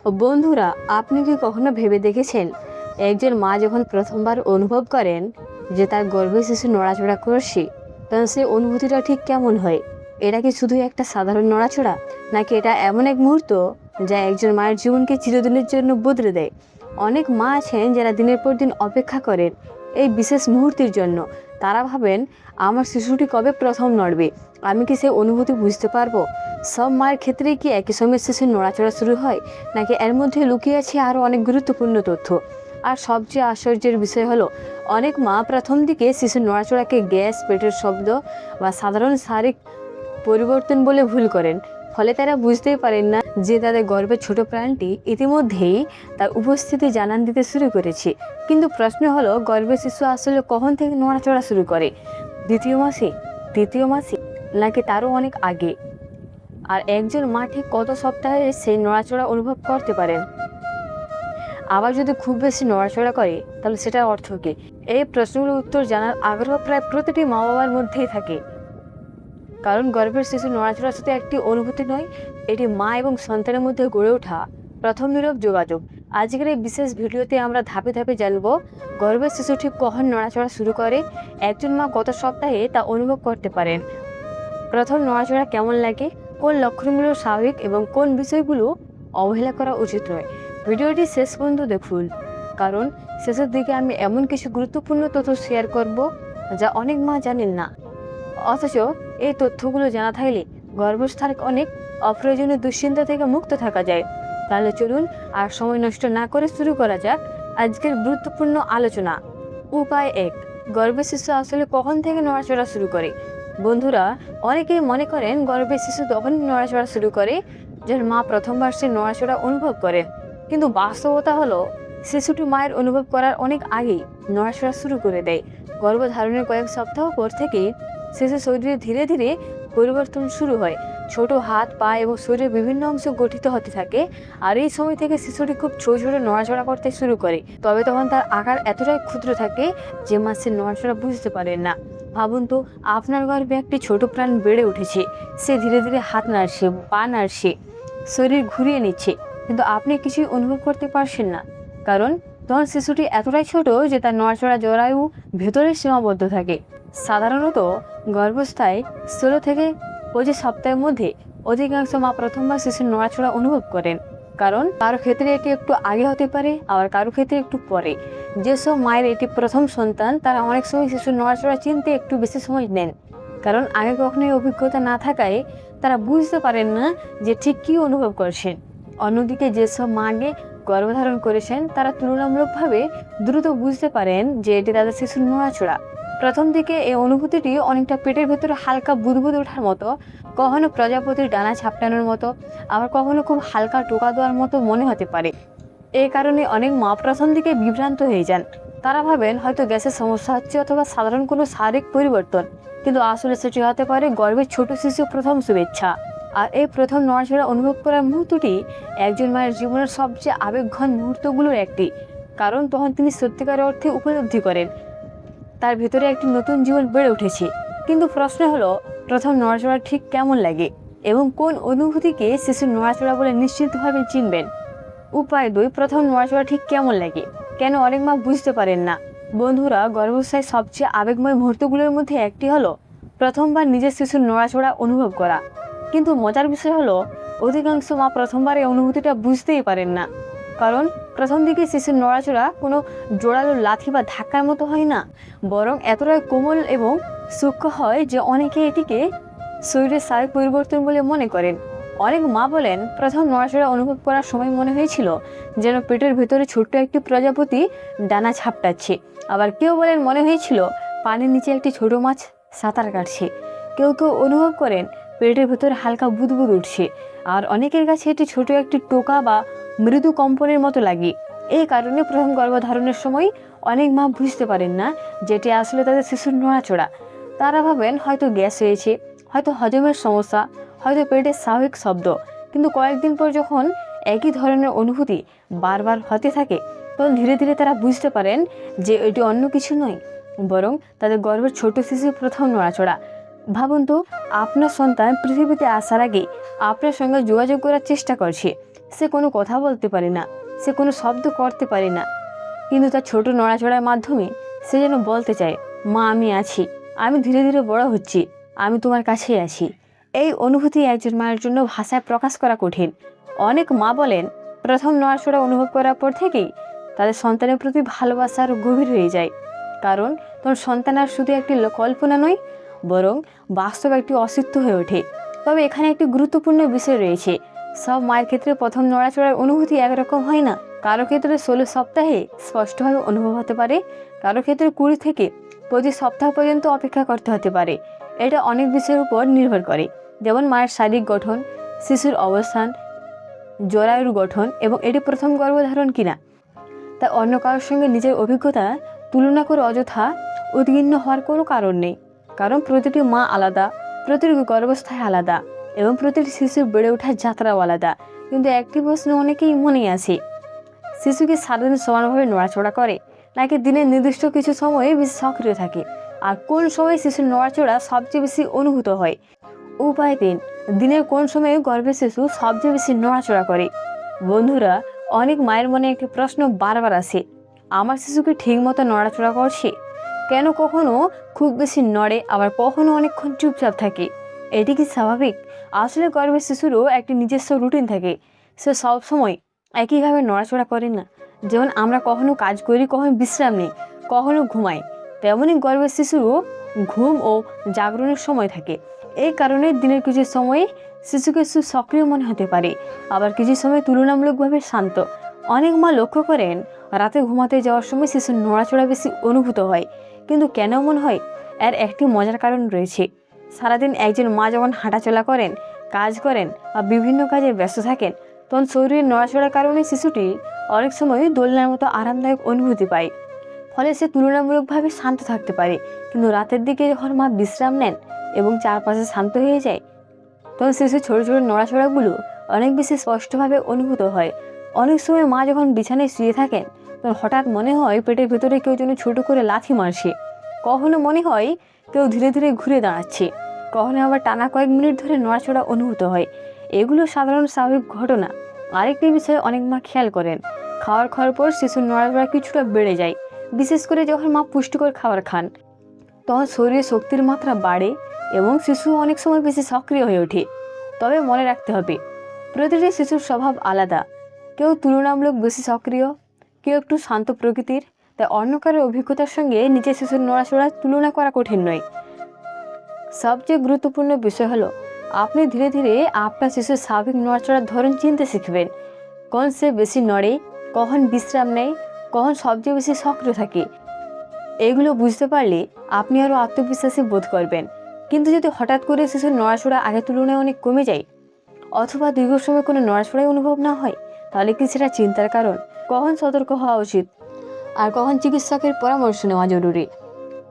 বন্ধুরা, আপনি কি কখনো ভেবে দেখেছেন একজন মা যখন প্রথমবার অনুভব করেন যে তার গর্ভে শিশু নড়াচড়া করছে, তখন সেই অনুভূতিটা ঠিক কেমন হয়? এটা কি শুধু একটা সাধারণ নড়াচড়া, নাকি এটা এমন এক মুহূর্ত যা একজন মায়ের জীবনকে চিরদিনের জন্য বদলে দেয়? অনেক মা আছেন যারা দিনের পর দিন অপেক্ষা করেন এই বিশেষ মুহূর্তের জন্য। তারা ভাবেন, আমার শিশুটি কবে প্রথম নড়বে, আমি কি সেই অনুভূতি বুঝতে পারবো? সব মায়ের ক্ষেত্রেই কি একই সময় শিশুর নড়াচড়া শুরু হয়, নাকি এর মধ্যে লুকিয়ে আছে আরও অনেক গুরুত্বপূর্ণ তথ্য? আর সবচেয়ে আশ্চর্যের বিষয় হলো, অনেক মা প্রথম দিকে শিশুর নড়াচড়াকে গ্যাস, পেটের শব্দ বা সাধারণ শারীরিক পরিবর্তন বলে ভুল করেন। ফলে তারা বুঝতেই পারেন না যে তাদের গর্ভের ছোট প্রাণটি ইতিমধ্যেই তার উপস্থিতি জানান দিতে শুরু করেছে। কিন্তু প্রশ্ন হলো, গর্ভের শিশু আসলে কখন থেকে নড়াচড়া শুরু করে? দ্বিতীয় মাসে, তৃতীয় মাসে, নাকি তারও অনেক আগে? আর একজন মা ঠিক কত সপ্তাহে সেই নড়াচড়া অনুভব করতে পারেন? আবার যদি খুব বেশি নড়াচড়া করে, তাহলে সেটার অর্থ কী? এই প্রশ্নগুলোর উত্তর জানার আগ্রহ প্রায় প্রতিটি মা বাবার মধ্যেই থাকে। কারণ গর্ভের শিশু নড়াচড়া শুধু একটি অনুভূতি নয়, এটি মা এবং সন্তানের মধ্যে গড়ে ওঠা প্রথম নীরব যোগাযোগ। আজকের এই বিশেষ ভিডিওতে আমরা ধাপে ধাপে জানব গর্ভের শিশু ঠিক কখন নড়াচড়া শুরু করে, একজন মা কত সপ্তাহে তা অনুভব করতে পারেন, প্রথম নড়াচড়া কেমন লাগে, কোন লক্ষণগুলো স্বাভাবিক এবং কোন বিষয়গুলো অবহেলা করা উচিত নয়। ভিডিওটি শেষ পর্যন্ত দেখুন, কারণ শেষের দিকে আমি এমন কিছু গুরুত্বপূর্ণ তথ্য শেয়ার করব যা অনেক মা জানেন না। অথচ এই তথ্যগুলো জানা থাকলে গর্ভস্থানে অনেক অপ্রয়োজনীয় দুশ্চিন্তা থেকে মুক্ত থাকা যায়। তাহলে চলুন আর সময় নষ্ট না করে শুরু করা যাক আজকের গুরুত্বপূর্ণ আলোচনা। উপায় 1, গর্ভের শিশু আসলে কখন থেকে নড়াচড়া শুরু করে? বন্ধুরা, অনেকেই মনে করেন গর্ভের শিশু তখনই নড়াচড়া শুরু করে যখন মা প্রথমবার সে নড়াচড়া অনুভব করেন। কিন্তু বাস্তবতা হলো, শিশুটি মায়ের অনুভব করার অনেক আগেই নড়াচড়া শুরু করে দেয়। গর্ভধারণের কয়েক সপ্তাহ পর থেকেই শিশুর শরীরে ধীরে ধীরে পরিবর্তন শুরু হয়। ছোট হাত, পা এবং শরীরের বিভিন্ন অংশ গঠিত হতে থাকে। আর এই সময় থেকে শিশুটি খুব ছোট ছোট নড়াচড়া করতে শুরু করে। তবে তখন তার আকার এতটাই ক্ষুদ্র থাকে যে মা সে নড়াচড়া বুঝতে পারেন না। ভাবুন তো, আপনার গর্ভে একটি ছোট প্রাণ বেড়ে উঠেছে। সে ধীরে ধীরে হাত নাড়ছে, পা নাড়ছে, শরীর ঘুরিয়ে নিচ্ছে, কিন্তু আপনি কিছুই অনুভব করতে পারছেন না। কারণ তখন শিশুটি এতটাই ছোট যে তার নড়াচড়া জরায়ু ভেতরে সীমাবদ্ধ থাকে। সাধারণত গর্ভস্থায় 16 থেকে 25 সপ্তাহের মধ্যে অধিকাংশ মা প্রথমবার শিশুর নড়াচড়া অনুভব করেন। কারণ কারো ক্ষেত্রে এটি একটু আগে হতে পারে, আবার কারো ক্ষেত্রে একটু পরে। যেসব মায়ের এটি প্রথম সন্তান, তারা অনেক সময় শিশুর নড়াচড়া চিনতে একটু বেশি সময় নেন। কারণ আগে কখনোই অভিজ্ঞতা না থাকায় তারা বুঝতে পারেন না যে ঠিক কী অনুভব করছেন। অন্যদিকে যেসব মা আগে গর্ভধারণ করেছেন, তারা তুলনামূলকভাবে দ্রুত বুঝতে পারেন যে এটি তাদের শিশুর নড়াচড়া। প্রথম দিকে এই অনুভূতিটি অনেকটা পেটের ভেতরে হালকা বুদবুদ ওঠার মতো, কখনো প্রজাপতির ডানা ঝাপটানোর মতো, আবার কখনো খুব হালকা টোকা দেওয়ার মতো মনে হতে পারে। এই কারণে অনেক মা প্রথম দিকে বিভ্রান্ত হয়ে যান। তারা ভাবেন হয়তো গ্যাসের সমস্যা হচ্ছে অথবা সাধারণ কোনো শারীরিক পরিবর্তন, কিন্তু আসলে সেটি হতে পারে গর্ভের ছোট শিশুর প্রথম শুভেচ্ছা। আর এই প্রথম নড়াচড়া অনুভব করার মুহূর্তটি একজন মায়ের জীবনের সবচেয়ে আবেগঘন মুহূর্তগুলোর একটি। কারণ তখন তিনি সত্যিকার অর্থে উপলব্ধি করেন তার ভেতরে একটি নতুন জীবন বেড়ে উঠেছে। কিন্তু প্রশ্ন হলো, প্রথম নড়াচড়া ঠিক কেমন লাগে এবং কোন অনুভূতিকে শিশুর নড়াচড়া বলে নিশ্চিতভাবে চিনবেন? উপায় 2, প্রথম নড়াচড়া ঠিক কেমন লাগে, কেন অনেক মা বুঝতে পারেন না? বন্ধুরা, গর্ভাবস্থায় সবচেয়ে আবেগময় মুহূর্তগুলোর মধ্যে একটি হলো প্রথমবার নিজের শিশুর নড়াচড়া অনুভব করা। কিন্তু মজার বিষয় হলো, অধিকাংশ মা প্রথমবার এই অনুভূতিটা বুঝতেই পারেন না। কারণ প্রথম দিকে শিশুর নড়াচড়া কোনো জোরালো লাথি বা ধাক্কার মতো হয় না, বরং এতটাই কোমল এবং সূক্ষ্ম হয় যে অনেকে এটিকে শরীরের শারীরিক পরিবর্তন বলে মনে করেন। অনেক মা বলেন, প্রথম নড়াচড়া অনুভব করার সময় মনে হয়েছিল যেন পেটের ভেতরে ছোট্ট একটি প্রজাপতি ডানা ঝাপটাচ্ছে। আবার কেউ বলেন মনে হয়েছিল পানির নিচে একটি ছোট মাছ সাঁতার কাটছে। কেউ কেউ অনুভব করেন পেটের ভেতরে হালকা বুদবুদ উঠছে। আর অনেকের কাছে এটি ছোট একটি টোকা বা মৃদু কম্পনের মতো লাগে। এই কারণে প্রথম গর্ভধারণের সময় অনেক মা বুঝতে পারেন না যেটি আসলে তাদের শিশুর নড়াচড়া। তারা ভাবেন হয়তো গ্যাস হয়েছে, হয়তো হজমের সমস্যা, হয়তো পেটের স্বাভাবিক শব্দ। কিন্তু কয়েকদিন পর যখন একই ধরনের অনুভূতি বারবার হতে থাকে, তখন ধীরে ধীরে তারা বুঝতে পারেন যে এটি অন্য কিছু নয়, বরং তাদের গর্ভের ছোট শিশুর প্রথম নড়াচড়া। ভাবুন তো, আপনার সন্তান পৃথিবীতে আসার আগে আপনার সঙ্গে যোগাযোগ করার চেষ্টা করছে, সে কোনো কথা বলতে পারে না, সে কোনো শব্দ করতে পারে না, কিন্তু তার ছোট নড়াচড়ার মাধ্যমে সে যেন বলতে চায়, মা আমি আছি, আমি ধীরে ধীরে বড় হচ্ছি, আমি তোমার কাছেই আছি। এই অনুভূতি একজন মায়ের জন্য ভাষায় প্রকাশ করা কঠিন। অনেক মা বলেন প্রথম নড়াচড়া অনুভব করার পর থেকেই তাদের সন্তানের প্রতি ভালোবাসা আরও গভীর হয়ে যায়, কারণ তোর সন্তান আর শুধু একটি কল্পনা নয়, বরং বাস্তব একটি অস্তিত্ব হয়ে ওঠে। তবে এখানে একটি গুরুত্বপূর্ণ বিষয় রয়েছে, সব মায়ের ক্ষেত্রে প্রথম নড়াচড়ার অনুভূতি একরকম হয় না। কারো ক্ষেত্রে 16 সপ্তাহে স্পষ্টভাবে অনুভব হতে পারে, কারো ক্ষেত্রে 20 থেকে 25 সপ্তাহ পর্যন্ত অপেক্ষা করতে হতে পারে। এটা অনেক বিষয়ের উপর নির্ভর করে, যেমন মায়ের শারীরিক গঠন, শিশুর অবস্থান, জরায়ুর গঠন এবং এটি প্রথম গর্ভধারণ কিনা। তাই অন্য কারোর সঙ্গে নিজের অভিজ্ঞতা তুলনা করে অযথা উদ্বিগ্ন হওয়ার কোনো কারণ নেই, কারণ প্রতিটি মা আলাদা, প্রতিটি গর্ভাবস্থায় আলাদা এবং প্রতিটি শিশুর বেড়ে ওঠার যাত্রাও আলাদা। কিন্তু একটি প্রশ্ন অনেকেই মনেই আছে, শিশুকে সারাদিন সমানভাবে নড়াচড়া করে, নাকি দিনের নির্দিষ্ট কিছু সময়ে বেশি সক্রিয় থাকে, আর কোন সময় শিশুর নড়াচড়া সবচেয়ে বেশি অনুভূত হয়? উপায় 3, দিনের কোন সময়ে গর্ভের শিশু সবচেয়ে বেশি নড়াচড়া করে? বন্ধুরা, অনেক মায়ের মনে একটি প্রশ্ন বারবার আসে, আমার শিশুকে ঠিকমতো নড়াচড়া করছে কেন? কখনো খুব বেশি নড়ে, আবার কখনো অনেকক্ষণ চুপচাপ থাকে। এটি কি স্বাভাবিক? আসলে গর্ভের শিশুরও একটি নিজস্ব রুটিন থাকে, সে সবসময় একইভাবে নড়াচড়া করে না। যেমন আমরা কখনো কাজ করি, কখনো বিশ্রাম নিই, কখনো ঘুমাই, তেমনই গর্ভের শিশুরও ঘুম ও জাগরণের সময় থাকে। এই কারণে দিনের কিছু সময়ে শিশুকে সক্রিয় মনে হতে পারে, আবার কিছু সময় তুলনামূলকভাবে শান্ত। অনেক মা লক্ষ্য করেন রাতে ঘুমাতে যাওয়ার সময় শিশুর নড়াচড়া বেশি অনুভূত হয়। কিন্তু কেন এমন হয়? এর একটি মজার কারণ রয়েছে। সারাদিন একজন মা যখন হাঁটাচলা করেন, কাজ করেন বা বিভিন্ন কাজে ব্যস্ত থাকেন, তখন শরীরের নড়াচড়ার কারণে শিশুটি অনেক সময় দোলনার মতো আরামদায়ক অনুভূতি পায়, ফলে সে তুলনামূলকভাবে শান্ত থাকতে পারে। কিন্তু রাতের দিকে যখন মা বিশ্রাম নেন এবং চারপাশে শান্ত হয়ে যায়, তখন শিশুর ছোটো ছোটো নড়াচড়াগুলো অনেক বেশি স্পষ্টভাবে অনুভূত হয়। অনেক সময় মা যখন বিছানায় শুয়ে থাকেন, তখন হঠাৎ মনে হয় পেটের ভেতরে কেউ যেন ছোটো করে লাথি মারছে, কখনো মনে হয় কেউ ধীরে ধীরে ঘুরে দাঁড়াচ্ছে, কখনো আবার টানা কয়েক মিনিট ধরে নড়াচড়া অনুভূত হয়। এগুলো সাধারণ স্বাভাবিক ঘটনা। আরেকটি বিষয় অনেক মা খেয়াল করেন, খাওয়ার পর শিশুর নড়াচড়া কিছুটা বেড়ে যায়, বিশেষ করে যখন মা পুষ্টিকর খাবার খান, তখন শরীরে শক্তির মাত্রা বাড়ে এবং শিশু অনেক সময় বেশি সক্রিয় হয়ে ওঠে। তবে মনে রাখতে হবে, প্রতিটি শিশুর স্বভাব আলাদা, কেউ তুলনামূলক বেশি সক্রিয়, কেউ একটু শান্ত প্রকৃতির। তাই অন্য কারোর অভিজ্ঞতার সঙ্গে নিজের শিশুর নড়াচড়ার তুলনা করা কঠিন নয়। সবচেয়ে গুরুত্বপূর্ণ বিষয় হলো, আপনি ধীরে ধীরে আপনার শিশুর স্বাভাবিক নড়াচড়ার ধরন চিনতে শিখবেন। কখন সে বেশি নড়ে, কখন বিশ্রাম নেয়, কখন সবচেয়ে বেশি সক্রিয় থাকে। এগুলো বুঝতে পারলে আপনি আরও আত্মবিশ্বাসী বোধ করবেন। কিন্তু যদি হঠাৎ করে শিশুর নড়াচড়া আগের তুলনায় অনেক কমে যায়, অথবা দীর্ঘ সময় কোনো নড়াচড়াই অনুভব না হয়, তাহলে কি সেটা চিন্তার কারণ? কখন সতর্ক হওয়া উচিত আর কখন চিকিৎসকের পরামর্শ নেওয়া জরুরি?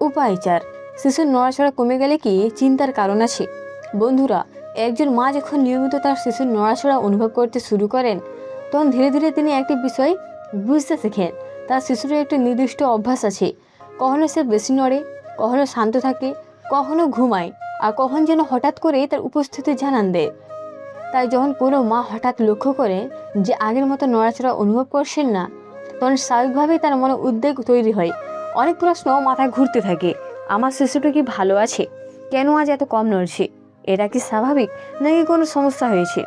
উপায় 4, শিশুর নড়াচড়া কমে গেলে কি চিন্তার কারণ আছে? বন্ধুরা, একজন মা যখন নিয়মিত তার শিশুর নড়াচড়া অনুভব করতে শুরু করেন, তখন ধীরে ধীরে তিনি একটি বিষয় বুঝতে শেখেন, তার শিশুর একটি নির্দিষ্ট অভ্যাস আছে। কখনো সে বেশি নড়ে, কখনো শান্ত থাকে, কখনো ঘুমায়, আর কখন যেন হঠাৎ করে তার উপস্থিতি জানান দেয়। তাই যখন কোনো মা হঠাৎ লক্ষ্য করেন যে আগের মতো নড়াচড়া অনুভব করছেন না, তখন স্বাভাবিকভাবেই তার মনে উদ্বেগ তৈরি হয়। অনেক প্রশ্ন মাথায় ঘুরতে থাকে, আমার শিশুটা কি ভালো আছে? কেন আজ এত কম নড়ছে? এটা কি স্বাভাবিক নাকি কোনো সমস্যা হয়েছে?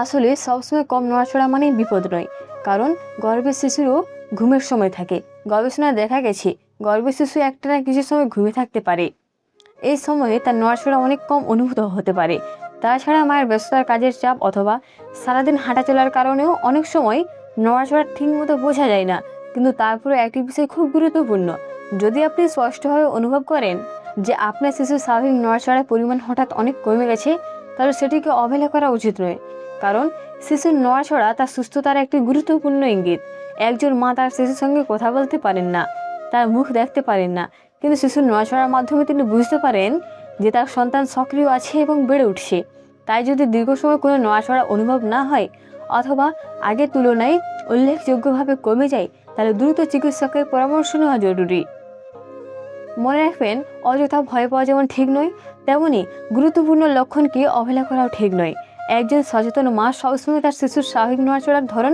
আসলে সবসময় কম নড়াচড়া মানেই বিপদ নয়, কারণ গর্ভের শিশুরও ঘুমের সময় থাকে। গবেষণায় দেখা গেছে গর্ভের শিশু একটানা কিছু সময় ঘুমিয়ে থাকতে পারে। এই সময়ে তার নড়াচড়া অনেক কম অনুভূত হতে পারে। তাছাড়া মায়ের ব্যস্ততার কাজের চাপ অথবা সারাদিন হাঁটাচলার কারণেও অনেক সময় নড়াচড়া ঠিকমতো বোঝা যায় না। কিন্তু তারপরে একটি বিষয় খুব গুরুত্বপূর্ণ, যদি আপনি স্পষ্টভাবে অনুভব করেন যে আপনার শিশুর স্বাভাবিক নড়াচড়ার পরিমাণ হঠাৎ অনেক কমে গেছে, তাহলে সেটিকে অবহেলা করা উচিত নয়। কারণ শিশুর নড়াচড়া তার সুস্থতার একটি গুরুত্বপূর্ণ ইঙ্গিত। একজন মা তার শিশুর সঙ্গে কথা বলতে পারেন না, তার মুখ দেখতে পারেন না, কিন্তু শিশুর নড়াচড়ার মাধ্যমে তিনি বুঝতে পারেন যে তার সন্তান সক্রিয় আছে এবং বেড়ে উঠছে। তাই যদি দীর্ঘ সময় কোনো নড়াচড়া অনুভব না হয় অথবা আগের তুলনায় উল্লেখযোগ্যভাবে কমে যায়, তাহলে দ্রুত চিকিৎসকের পরামর্শ নেওয়া জরুরি। মনে রাখবেন, অযথা ভয় পাওয়া যেমন ঠিক নয়, তেমনি গুরুত্বপূর্ণ লক্ষণকে অবহেলা করাও ঠিক নয়। একজন সচেতন মা সবসময় তার শিশুর স্বাভাবিক নড়াচড়ার ধরন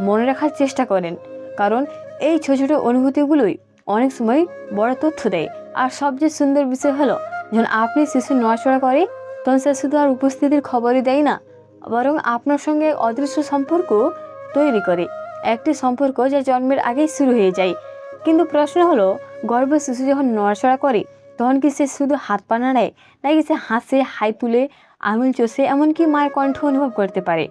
মনে রাখার চেষ্টা করেন, কারণ এই ছোট ছোট অনুভূতিগুলোই অনেক সময় বড় তথ্য দেয়। আর সবচেয়ে সুন্দর বিষয় হলো, যখন আপনি শিশু নড়াচড়া করে, তখন সে শুধু আর উপস্থিতির খবরই দেয় না, বরং আপনার সঙ্গে অদৃশ্য সম্পর্ক তৈরি করে, একটি সম্পর্ক যা জন্মের আগেই শুরু হয়ে যায়। কিন্তু প্রশ্ন হলো, গর্ভের শিশু যখন নড়াচড়া করে তখন কি সে শুধু হাত পা নাড়ায়, নাকি সে হাসে, হাই তুলে, আঙুল চষে, এমনকি মায়ের কণ্ঠ অনুভব করতে পারে?